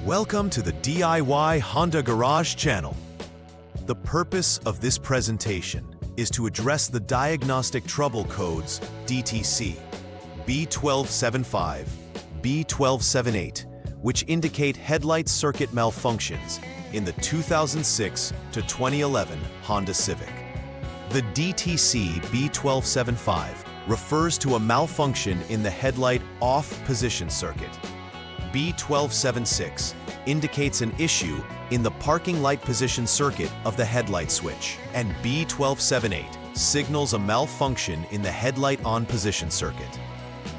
Welcome to the DIY Honda Garage channel. The purpose of this presentation is to address the Diagnostic Trouble Codes DTC, B1275, B1278, which indicate headlight circuit malfunctions in the 2006 to 2011 Honda Civic. The DTC B1275 refers to a malfunction in the headlight off position circuit. B1276 indicates an issue in the parking light position circuit of the headlight switch, and B1278 signals a malfunction in the headlight on position circuit.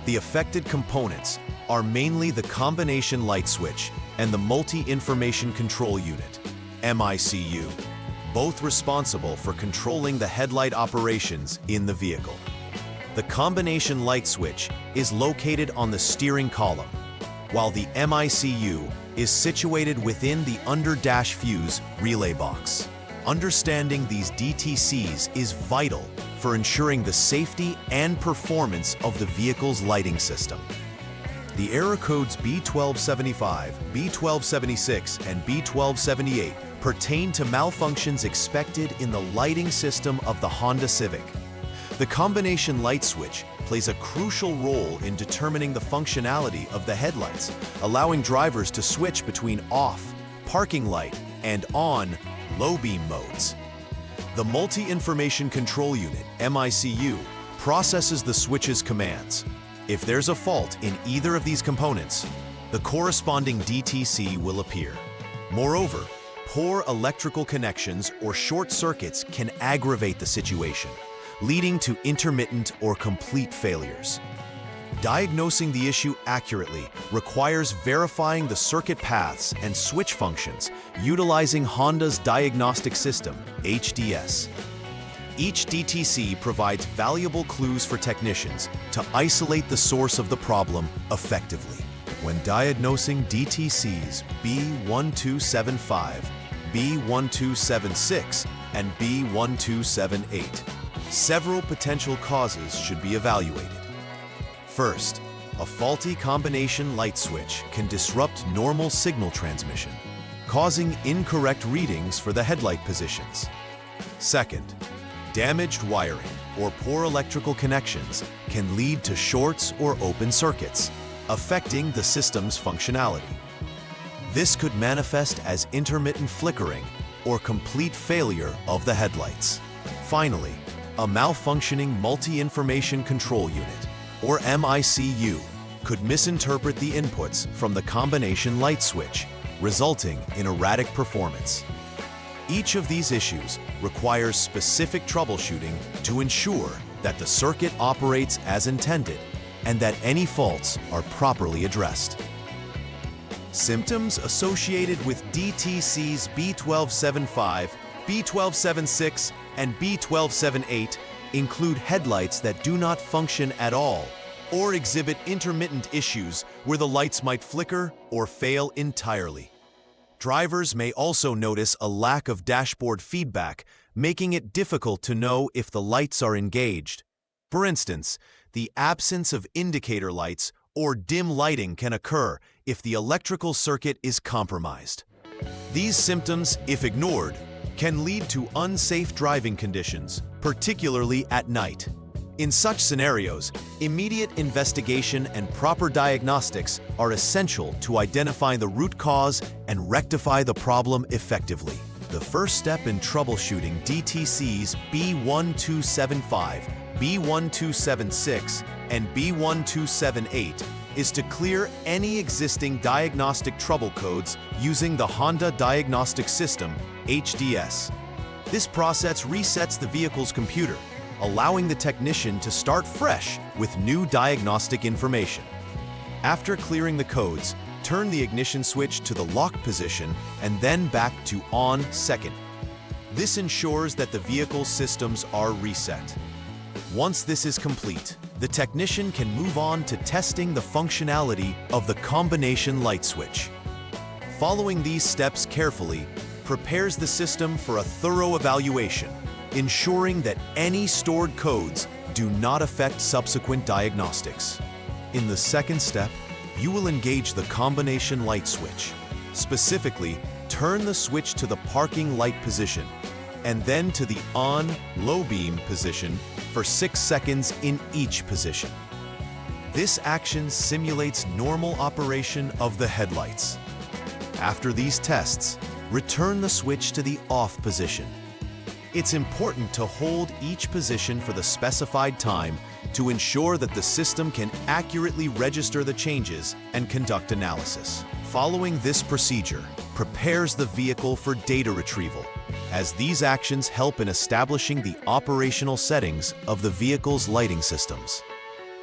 The affected components are mainly the combination light switch and the multi-information control unit, MICU, both responsible for controlling the headlight operations in the vehicle. The combination light switch is located on the steering column, while the MICU is situated within the under-dash fuse relay box. Understanding these DTCs is vital for ensuring the safety and performance of the vehicle's lighting system. The error codes B1275, B1276, and B1278 pertain to malfunctions expected in the lighting system of the Honda Civic. The combination light switch plays a crucial role in determining the functionality of the headlights, allowing drivers to switch between off, parking light, and on, low beam modes. The Multi-Information Control Unit, MICU, processes the switch's commands. If there's a fault in either of these components, the corresponding DTC will appear. Moreover, poor electrical connections or short circuits can aggravate the situation, leading to intermittent or complete failures. Diagnosing the issue accurately requires verifying the circuit paths and switch functions utilizing Honda's Diagnostic System, HDS. Each DTC provides valuable clues for technicians to isolate the source of the problem effectively. When diagnosing DTCs B1275, B1276, and B1278, several potential causes should be evaluated. First, a faulty combination light switch can disrupt normal signal transmission, causing incorrect readings for the headlight positions. Second, damaged wiring or poor electrical connections can lead to shorts or open circuits, affecting the system's functionality. This could manifest as intermittent flickering or complete failure of the headlights. Finally, a malfunctioning multi-information control unit, or MICU, could misinterpret the inputs from the combination light switch, resulting in erratic performance. Each of these issues requires specific troubleshooting to ensure that the circuit operates as intended and that any faults are properly addressed. Symptoms associated with DTCs B1275, B1276, and B1278 include headlights that do not function at all or exhibit intermittent issues where the lights might flicker or fail entirely. Drivers may also notice a lack of dashboard feedback, making it difficult to know if the lights are engaged. For instance, the absence of indicator lights or dim lighting can occur if the electrical circuit is compromised. These symptoms, if ignored, can lead to unsafe driving conditions, particularly at night. In such scenarios, immediate investigation and proper diagnostics are essential to identify the root cause and rectify the problem effectively. The first step in troubleshooting DTCs B1275, B1276, and B1278 is to clear any existing diagnostic trouble codes using the Honda Diagnostic System, HDS. This process resets the vehicle's computer, allowing the technician to start fresh with new diagnostic information. After clearing the codes, turn the ignition switch to the locked position and then back to on second. This ensures that the vehicle's systems are reset. Once this is complete, the technician can move on to testing the functionality of the combination light switch. Following these steps carefully prepares the system for a thorough evaluation, ensuring that any stored codes do not affect subsequent diagnostics. In the second step, you will engage the combination light switch, Specifically, turn the switch to the parking light position, and then to the on low beam position for 6 seconds in each position. This action simulates normal operation of the headlights. After these tests, return the switch to the off position. It's important to hold each position for the specified time to ensure that the system can accurately register the changes and conduct analysis. Following this procedure prepares the vehicle for data retrieval, as these actions help in establishing the operational settings of the vehicle's lighting systems.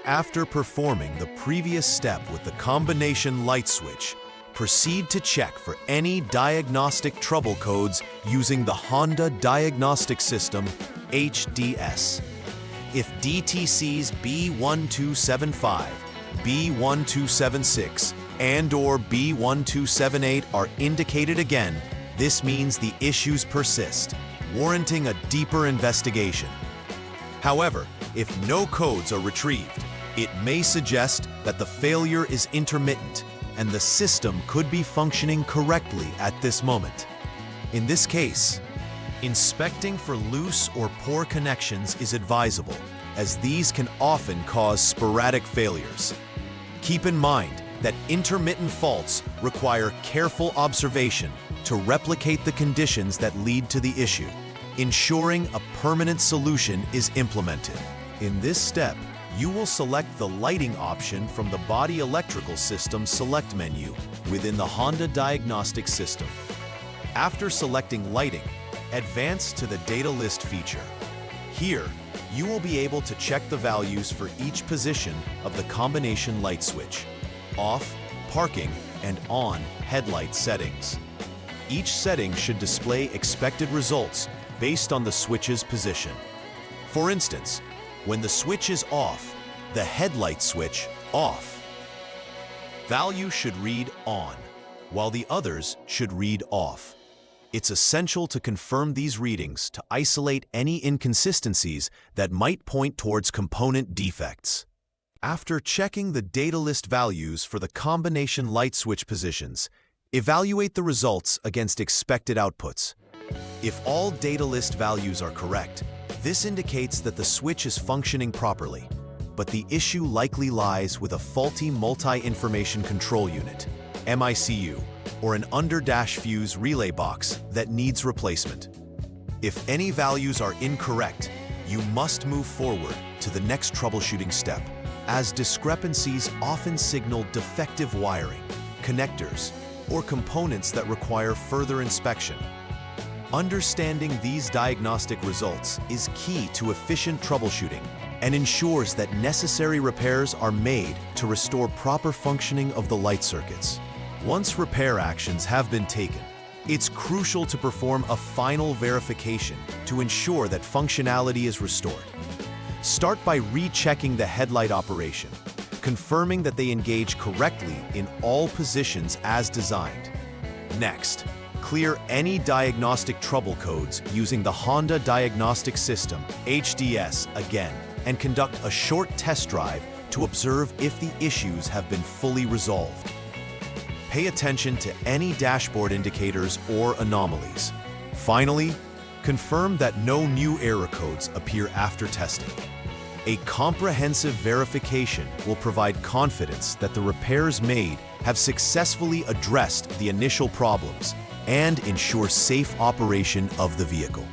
After performing the previous step with the combination light switch, proceed to check for any diagnostic trouble codes using the Honda Diagnostic System HDS. If DTCs B1275, B1276, and/or B1278 are indicated again, this means the issues persist, warranting a deeper investigation. However, if no codes are retrieved, it may suggest that the failure is intermittent and the system could be functioning correctly at this moment. In this case, inspecting for loose or poor connections is advisable, as these can often cause sporadic failures. Keep in mind that intermittent faults require careful observation to replicate the conditions that lead to the issue, ensuring a permanent solution is implemented. In this step, you will select the lighting option from the Body Electrical System select menu within the Honda Diagnostic System. After selecting lighting, advance to the Data List feature. Here, you will be able to check the values for each position of the combination light switch, off, parking, and on headlight settings. Each setting should display expected results based on the switch's position. For instance, when the switch is off, the headlight switch off value should read on, while the others should read off. It's essential to confirm these readings to isolate any inconsistencies that might point towards component defects. After checking the data list values for the combination light switch positions, evaluate the results against expected outputs. If all data list values are correct, this indicates that the switch is functioning properly, but the issue likely lies with a faulty multi-information control unit, MICU, or an under-dash fuse relay box that needs replacement. If any values are incorrect, you must move forward to the next troubleshooting step, as discrepancies often signal defective wiring, connectors, or components that require further inspection. Understanding these diagnostic results is key to efficient troubleshooting and ensures that necessary repairs are made to restore proper functioning of the light circuits. Once repair actions have been taken, it's crucial to perform a final verification to ensure that functionality is restored. Start by rechecking the headlight operation, confirming that they engage correctly in all positions as designed. Next, clear any diagnostic trouble codes using the Honda Diagnostic System HDS again, and conduct a short test drive to observe if the issues have been fully resolved. Pay attention to any dashboard indicators or anomalies. Finally, confirm that no new error codes appear after testing. A comprehensive verification will provide confidence that the repairs made have successfully addressed the initial problems and ensure safe operation of the vehicle.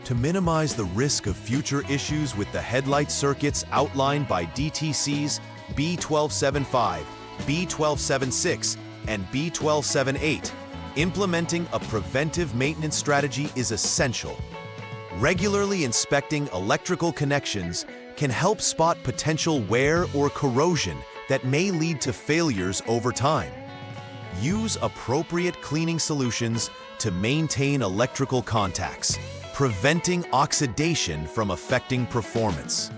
To minimize the risk of future issues with the headlight circuits outlined by DTCs B1275, B1276, and B1278, implementing a preventive maintenance strategy is essential. Regularly inspecting electrical connections can help spot potential wear or corrosion that may lead to failures over time. Use appropriate cleaning solutions to maintain electrical contacts, preventing oxidation from affecting performance.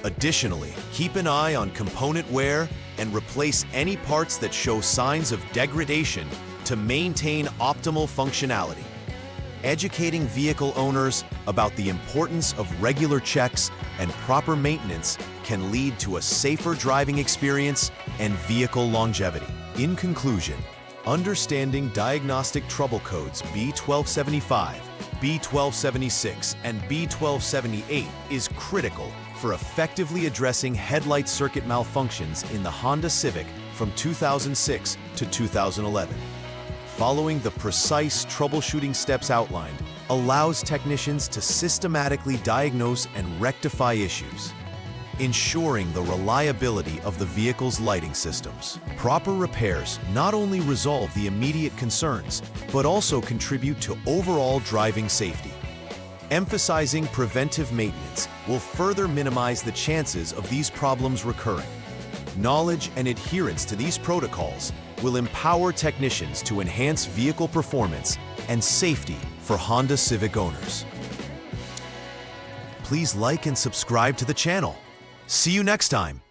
Additionally, keep an eye on component wear and replace any parts that show signs of degradation to maintain optimal functionality. Educating vehicle owners about the importance of regular checks and proper maintenance can lead to a safer driving experience and vehicle longevity. In conclusion, Understanding Diagnostic Trouble Codes B1275, B1276, and B1278 is critical for effectively addressing headlight circuit malfunctions in the Honda Civic from 2006 to 2011. Following the precise troubleshooting steps outlined allows technicians to systematically diagnose and rectify issues, ensuring the reliability of the vehicle's lighting systems. Proper repairs not only resolve the immediate concerns, but also contribute to overall driving safety. Emphasizing preventive maintenance will further minimize the chances of these problems recurring. Knowledge and adherence to these protocols will empower technicians to enhance vehicle performance and safety for Honda Civic owners. Please like and subscribe to the channel. See you next time.